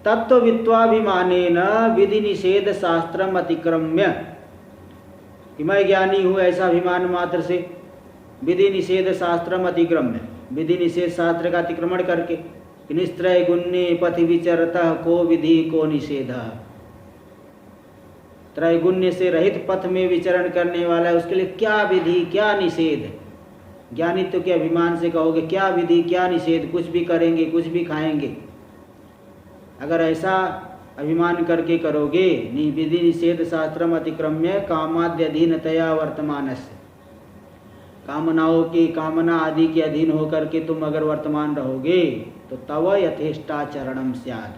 तत्ववित्वाभिमानेन विधि निषेध शास्त्रम अतिक्रम्य, कि मैं ज्ञानी हूँ ऐसा अभिमान मात्र से विधि निषेध शास्त्रम अतिक्रम्य, विधि निषेध शास्त्र का अतिक्रमण करके, निस्त्रय गुण्ये पथि विचरतः को विधि को निषेध, त्रैगुण्य से रहित पथ में विचरण करने वाला है, उसके लिए क्या विधि क्या निषेध। ज्ञानित्व के अभिमान से कहोगे क्या विधि क्या निषेध, कुछ भी करेंगे कुछ भी खाएंगे। अगर ऐसा अभिमान करके करोगे, विधि निषेध शास्त्रम अतिक्रम्य कामाद्यधीनतया वर्तमानस्य, कामनाओं की कामना आदि के अधीन होकर के तुम अगर वर्तमान रहोगे तो तव यथेष्टाचरणम स्यात्,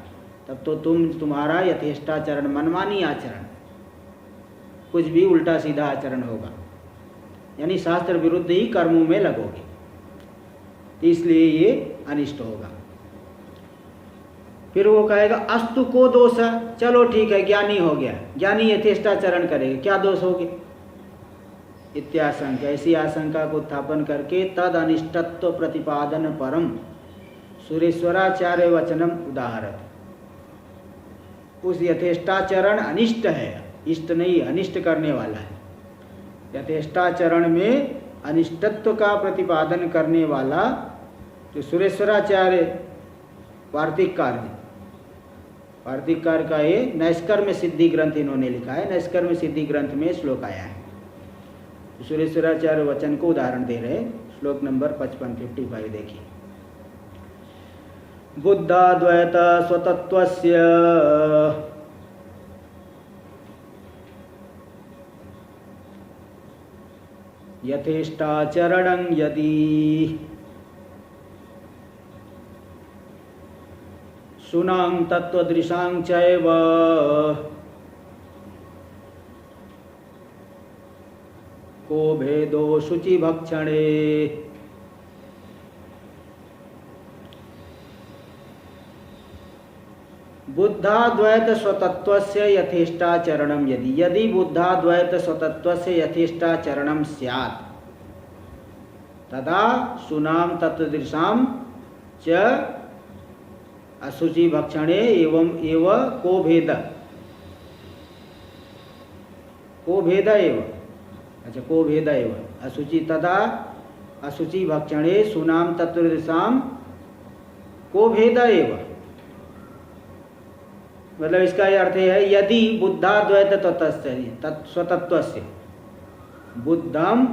तब तो तुम्हारा यथेष्टाचरण मनमानी आचरण, कुछ भी उल्टा सीधा आचरण होगा, यानी शास्त्र विरुद्ध ही कर्मों में लगोगे, इसलिए ये अनिष्ट होगा। फिर वो कहेगा अस्तु को दोष, चलो ठीक है ज्ञानी हो गया, ज्ञानी यथेष्टाचरण करेगा, क्या दोष हो गया इत्याशंका, ऐसी आशंका को उत्थापन करके तद अनिष्टत्व प्रतिपादन परम सुरेश्वराचार्य वचनम उदाहरत, उस यथेष्टाचरण अनिष्ट है, इष्ट नहीं अनिष्ट करने वाला है। यथेष्टाचरण में अनिष्टत्व का प्रतिपादन करने वाला जो सुरेश्वराचार्य वार्तिककार का ये नैष्कर्म सिद्धि ग्रंथ इन्होंने लिखा है, नैष्कर्म सिद्धि ग्रंथ में श्लोक आया है। सुरेश्वराचार्य वचन को उदाहरण दे रहे, श्लोक नंबर 55 देखिए। बुद्धाद्वैत स्वतत्वस्य यथेष्टाचरणं यदि सुनां तत्वदृशां चैव को भेदो शुचि भक्षणे, बुद्धाद्वैत स्वतत्वस्य यथेष्टाचरणं यदि, यदि बुद्धाद्वैत स्वतत्वस्य यथेष्टाचरणं स्यात् तदा सुनाम तत्वदृशां च अशुचि भक्षणे एवं एव को भेद एव, अच्छा को भेद एव अशुचि तदा अशुचि भक्षणे सुनाम तत्वदृशां को भेद एव। मतलब इसका यह अर्थ है यदि बुद्धाद्वैत स्वतत्वस्य, बुद्धम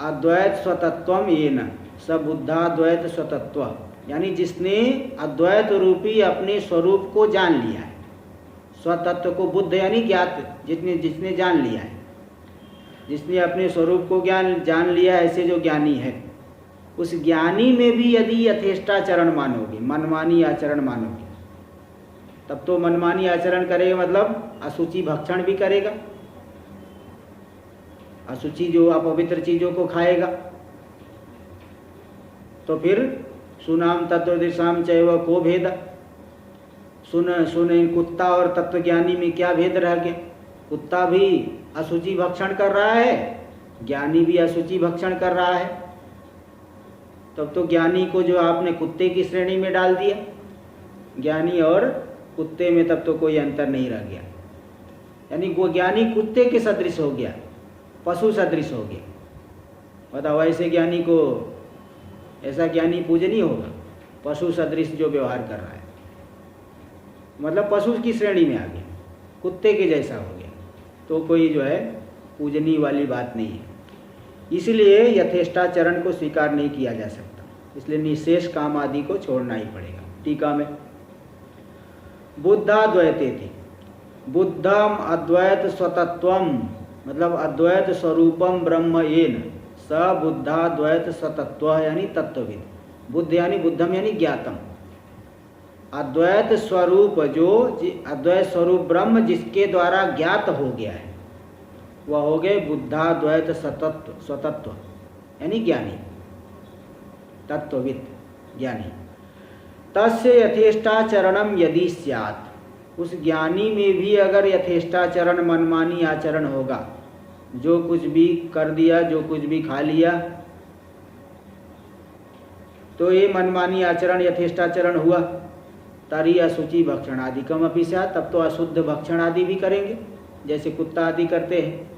अद्वैत स्वतत्वम येन स बुद्धाद्वैत स्वतत्व, यानी जिसने अद्वैत रूपी अपने स्वरूप को जान लिया है, स्वतत्व को बुद्ध यानी ज्ञात, जिसने जान लिया है, जिसने अपने स्वरूप को जान लिया है, ऐसे जो ज्ञानी है, उस ज्ञानी में भी यदि यथेष्टाचरण मानोगे, मनमानी आचरण मानोगे, तब तो मनमानी आचरण करेगा मतलब अशुचि भक्षण भी करेगा, अशुचि जो अपवित्र चीजों को खाएगा, तो फिर सुनाम तत्वदृशाम चैव को भेद, सुन कुत्ता और तत्वज्ञानी में क्या भेद रह गया। कुत्ता भी अशुचि भक्षण कर रहा है, ज्ञानी भी अशुचि भक्षण कर रहा है, तब तो ज्ञानी को जो आपने कुत्ते की श्रेणी में डाल दिया, ज्ञानी और कुत्ते में तब तो कोई अंतर नहीं रह गया, यानी वो ज्ञानी कुत्ते के सदृश हो गया, पशु सदृश हो गया। बताओ ऐसे ज्ञानी को, ऐसा ज्ञानी पूजनीय होगा, पशु सदृश जो व्यवहार कर रहा है, मतलब पशु की श्रेणी में आ गया, कुत्ते के जैसा हो गया। तो कोई जो है पूजनीय वाली बात नहीं है। इसलिए यथेष्टाचरण को स्वीकार नहीं किया जा सकता, इसलिए निशेष काम आदि को छोड़ना ही पड़ेगा। टीका में बुद्धाद्वैते थी, बुद्धम अद्वैत स्वतत्वम मतलब अद्वैत स्वरूपम ब्रह्म येन स बुद्धाद्वैत स्वतत्व यानी तत्वविद। बुद्ध यानी बुद्धम यानी ज्ञातम, अद्वैत स्वरूप जो अद्वैत स्वरूप ब्रह्म जिसके द्वारा ज्ञात हो गया है वह हो गए बुद्धाद्वैत स्वतत्व यानी ज्ञानी, तत्वविद ज्ञानी। तस्य यथेष्टाचरणम यदि स्यात्, उस ज्ञानी में भी अगर यथेष्टाचरण मनमानी आचरण होगा, जो कुछ भी कर दिया जो कुछ भी खा लिया, तो ये मनमानी आचरण यथेष्टाचरण हुआ। तरी अशुचि भक्षण आदि कम अपि स्यात्, तब तो अशुद्ध भक्षण आदि भी करेंगे, जैसे कुत्ता आदि करते हैं।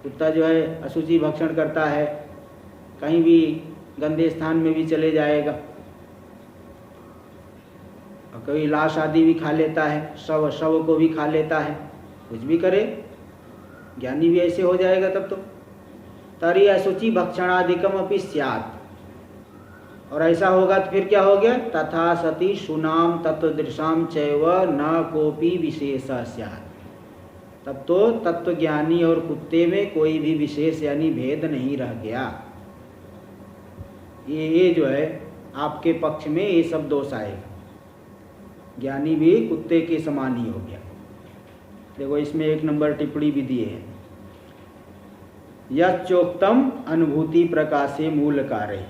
कुत्ता जो है अशुचि भक्षण करता है, कहीं भी गंदे स्थान में भी चले जाएगा, और कभी लाश आदि भी खा लेता है, शव को भी खा लेता है, कुछ भी करे। ज्ञानी भी ऐसे हो जाएगा तब तो। तरी अशुचि भक्षणादिकम अपि स्यात्, और ऐसा होगा तो फिर क्या हो गया, तथा सति सुनाम तत्वदृशाम चैव न कोपि विशेष स्यात्, तब तो तत्वज्ञानी और कुत्ते में कोई भी विशेष यानी भेद नहीं रह गया। ये जो है आपके पक्ष में ये सब दोष आएगा, ज्ञानी भी कुत्ते के समान ही हो गया। देखो इसमें 1 नंबर टिप्पणी भी दिए हैं, यच्चोक्तम अनुभूति प्रकाशे मूल कार्य।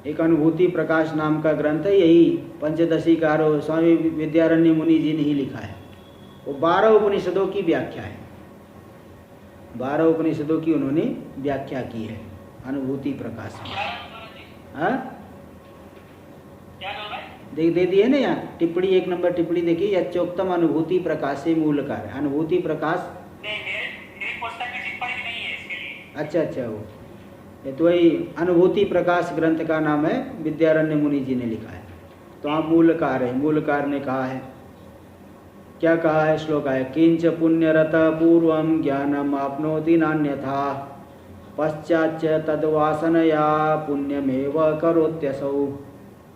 एक अनुभूति प्रकाश नाम का ग्रंथ है, यही पंचदशीकारो स्वामी विद्यारण्य मुनि जी ने ही लिखा है। वो 12 उपनिषदों की व्याख्या है, 12 उपनिषदों की उन्होंने व्याख्या की है अनुभूति प्रकाश में। हाँ दे दिए ना यहाँ टिप्पणी, 1 नंबर टिप्पणी देखिए, यच्चोक्तम अनुभूति प्रकाशे मूल कार्य। अनुभूति प्रकाश
मेरी पुस्तक में टिप्पणी नहीं है इसके लिए।
अच्छा वो ये तो वही अनुभूति प्रकाश ग्रंथ का नाम है, विद्यारण्य मुनि जी ने लिखा है। तो आप मूलकार है, मूलकार ने कहा है, क्या कहा है, श्लोक है, किंच पुण्यरत पूर्वम ज्ञानम आपनोति नान्यथा पश्चाच्च तद्वासनया पुण्यमेव करोत्यसौ।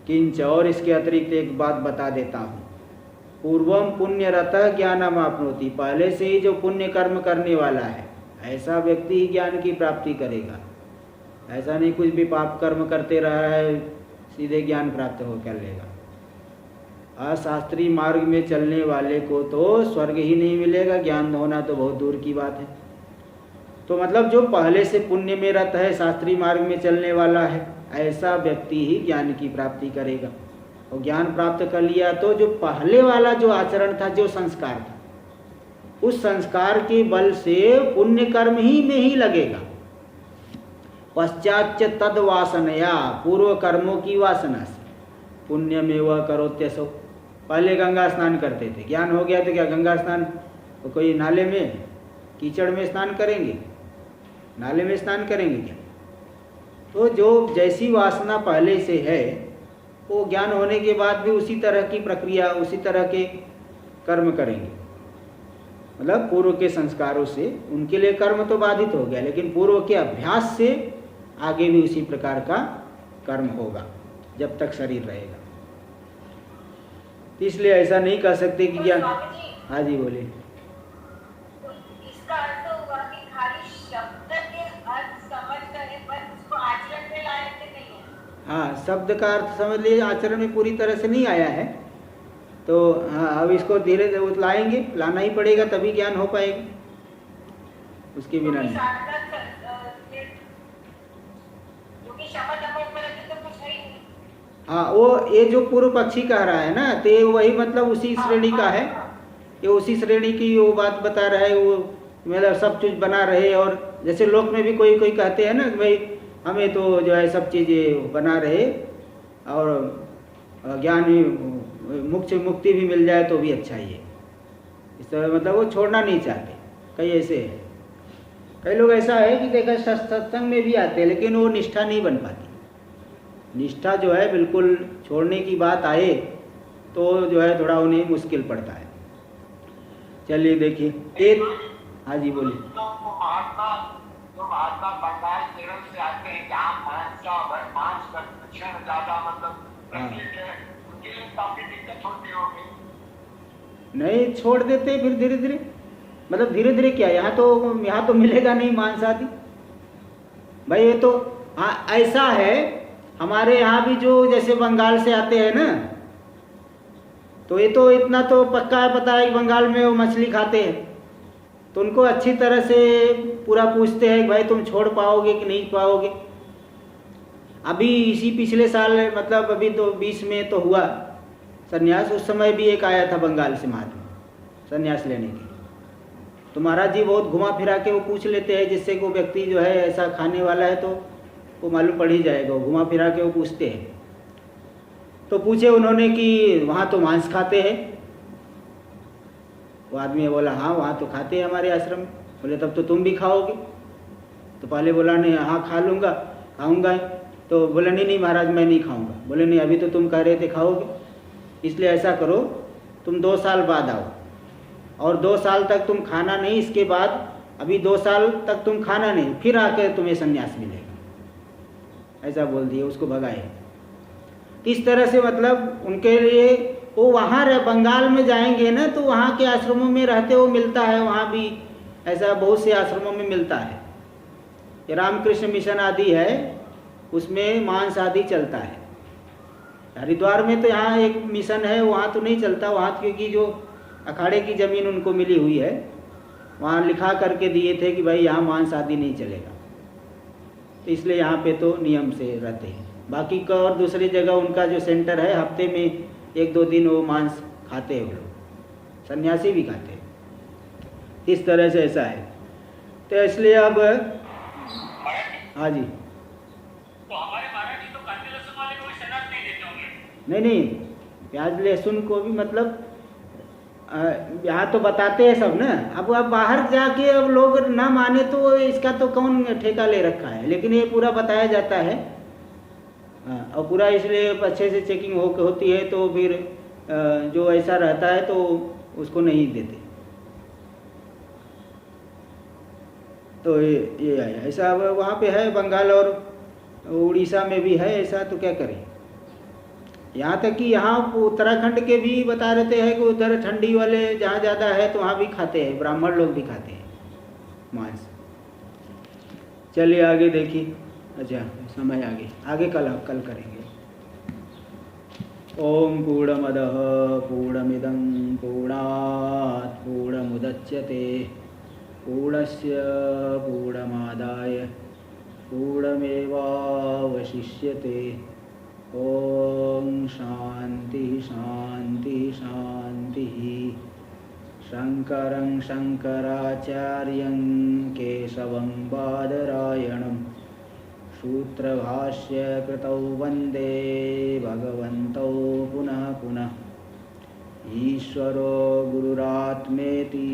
किंच, और इसके अतिरिक्त एक बात बता देता हूँ, पूर्वम पुण्यरत ज्ञानम आपनोति, पहले से ही जो पुण्य कर्म करने वाला है ऐसा व्यक्ति ही ज्ञान की प्राप्ति करेगा। ऐसा नहीं कुछ भी पाप कर्म करते रहा है सीधे ज्ञान प्राप्त हो कर लेगा। अशास्त्रीय मार्ग में चलने वाले को तो स्वर्ग ही नहीं मिलेगा, ज्ञान होना तो बहुत दूर की बात है। तो मतलब जो पहले से पुण्य में रत है, शास्त्रीय मार्ग में चलने वाला है, ऐसा व्यक्ति ही ज्ञान की प्राप्ति करेगा। और ज्ञान प्राप्त कर लिया तो जो पहले वाला जो आचरण था, जो संस्कार था, उस संस्कार के बल से पुण्य कर्म ही में ही लगेगा। पश्चाच्च तद वासनया, पूर्व कर्मों की वासना से, पुण्य में वह करोत्यसो। पहले गंगा स्नान करते थे, ज्ञान हो गया तो क्या गंगा स्नान तो कोई नाले में कीचड़ में स्नान करेंगे, नाले में स्नान करेंगे क्या? तो जो जैसी वासना पहले से है वो ज्ञान होने के बाद भी उसी तरह की प्रक्रिया, उसी तरह के कर्म करेंगे। मतलब पूर्व के संस्कारों से उनके लिए कर्म तो बाधित हो गया, लेकिन पूर्व के अभ्यास से आगे भी उसी प्रकार का कर्म होगा जब तक शरीर रहेगा। इसलिए ऐसा नहीं कह सकते कि ज्ञान। हाँ जी बोलिए।
इसका अर्थ हुआ कि खाली शब्द के अर्थ समझ गए पर उसको आचरण में लाए नहीं है।
हाँ, शब्द का अर्थ समझ लिए, आचरण में पूरी तरह से नहीं आया है। तो हाँ, अब इसको धीरे धीरे लाएंगे, लाना ही पड़ेगा तभी ज्ञान हो पाएगा, उसके बिना नहीं। हाँ, वो ये जो पूर्व पक्षी कह रहा है ना, तो ये वही मतलब उसी श्रेणी का है, ये उसी श्रेणी की वो बात बता रहा है। वो मतलब सब चीज़ बना रहे, और जैसे लोक में भी कोई कोई कहते हैं ना कि भाई हमें तो जो है सब चीज़ें बना रहे और ज्ञान मुक्ति भी मिल जाए तो भी अच्छा ही है। इस तरह मतलब वो छोड़ना नहीं चाहते। कई ऐसे है, कई लोग ऐसा है कि देखा सत्संग में भी आते हैं लेकिन वो निष्ठा नहीं बन पाती। निष्ठा जो है बिल्कुल छोड़ने की बात आए तो जो है थोड़ा उन्हें मुश्किल पड़ता है। चलिए देखिए, हाँ जी बोलिए।
तो महात्मा बंगाल केरल से आते हैं, जहाँ मांस का भक्षण ज्यादा मतलब प्रचलित है, उनके लिए काफी दिक्कत होती होगी।
नहीं, छोड़ देते फिर धीरे धीरे, मतलब धीरे धीरे क्या, यहाँ तो मिलेगा नहीं मांस आदि भाई। ये तो हाँ ऐसा है, हमारे यहाँ भी जो जैसे बंगाल से आते हैं ना, तो ये तो इतना तो पक्का है, पता है कि बंगाल में वो मछली खाते हैं, तो उनको अच्छी तरह से पूरा पूछते हैं कि भाई तुम छोड़ पाओगे कि नहीं पाओगे। अभी इसी पिछले साल मतलब अभी तो 20 में तो हुआ संन्यास, उस समय भी एक आया था बंगाल से महात्मा संन्यास लेने के लिए। तो महाराज जी बहुत घुमा फिरा के वो पूछ लेते हैं, जिससे को व्यक्ति जो है ऐसा खाने वाला है तो वो मालूम पड़ ही जाएगा, वो घुमा फिरा के वो पूछते हैं। तो पूछे उन्होंने कि वहाँ तो मांस खाते हैं। वो आदमी बोला हाँ वहाँ तो खाते हैं हमारे आश्रम में। बोले तब तो तुम भी खाओगे? तो पहले बोला नहीं, हाँ खा लूँगा, खाऊँगा। तो बोले नहीं महाराज मैं नहीं खाऊँगा। बोले नहीं, अभी तो तुम कह रहे थे खाओगे, इसलिए ऐसा करो तुम 2 साल बाद आओ, और 2 साल तक तुम खाना नहीं, इसके बाद अभी 2 साल तक तुम खाना नहीं, फिर आकर तुम्हें संन्यास मिलेगा। ऐसा बोल दिए, उसको भगाए। इस तरह से मतलब उनके लिए वो वहाँ बंगाल में जाएंगे ना, तो वहाँ के आश्रमों में रहते वो मिलता है, वहाँ भी ऐसा बहुत से आश्रमों में मिलता है। ये रामकृष्ण मिशन आदि है, उसमें मांस आदि चलता है। हरिद्वार में तो यहाँ एक मिशन है, वहाँ तो नहीं चलता, वहाँ क्योंकि जो अखाड़े की ज़मीन उनको मिली हुई है, वहाँ लिखा करके दिए थे कि भाई यहाँ मांस आदि नहीं चलेगा, तो इसलिए यहाँ पे तो नियम से रहते हैं। बाकी का और दूसरी जगह उनका जो सेंटर है, हफ्ते में 1-2 दिन वो मांस खाते हैं वो लोग, सन्यासी भी खाते हैं। इस तरह से ऐसा है। तो इसलिए अब हाँ जी,
तो हमारे महाराज जी तो कांदे लहसुन वाले को शराब नहीं देते होंगे?
नहीं, प्याज लहसुन को भी मतलब यहाँ तो बताते हैं सब ना। अब बाहर जाके अब लोग ना माने तो इसका तो कौन ठेका ले रखा है, लेकिन ये पूरा बताया जाता है। और पूरा इसलिए अच्छे से चेकिंग होती है, तो फिर जो ऐसा रहता है तो उसको नहीं देते। तो ये आया ऐसा। अब वहाँ पे है बंगाल और उड़ीसा में भी है ऐसा, तो क्या करें। यहाँ तक कि यहाँ उत्तराखंड के भी बता रहते हैं कि उधर ठंडी वाले जहाँ ज़्यादा है तो वहाँ भी खाते हैं, ब्राह्मण लोग भी खाते हैं मांस। चलिए आगे देखिए। अच्छा समय आगे कल करेंगे। ओम पूर्णमदः पूर्णमिदं पूर्णात् पूर्णमुदच्यते पूर्णस्य पूर्णमादाय पूर्णमेवावशिष्यते। ओम शांति शांति शांति। शंकरं शंकराचार्यं केशवं बादरायणं सूत्रभाष्य कृतौ वंदे भगवन्तौ पुनः पुनः। ईश्वरो गुरुरात्मेति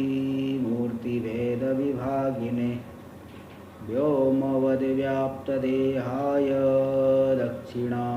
मूर्तिभेदविभागिने व्योमवद्व्याप्तदेहाय दक्षिणामूर्तये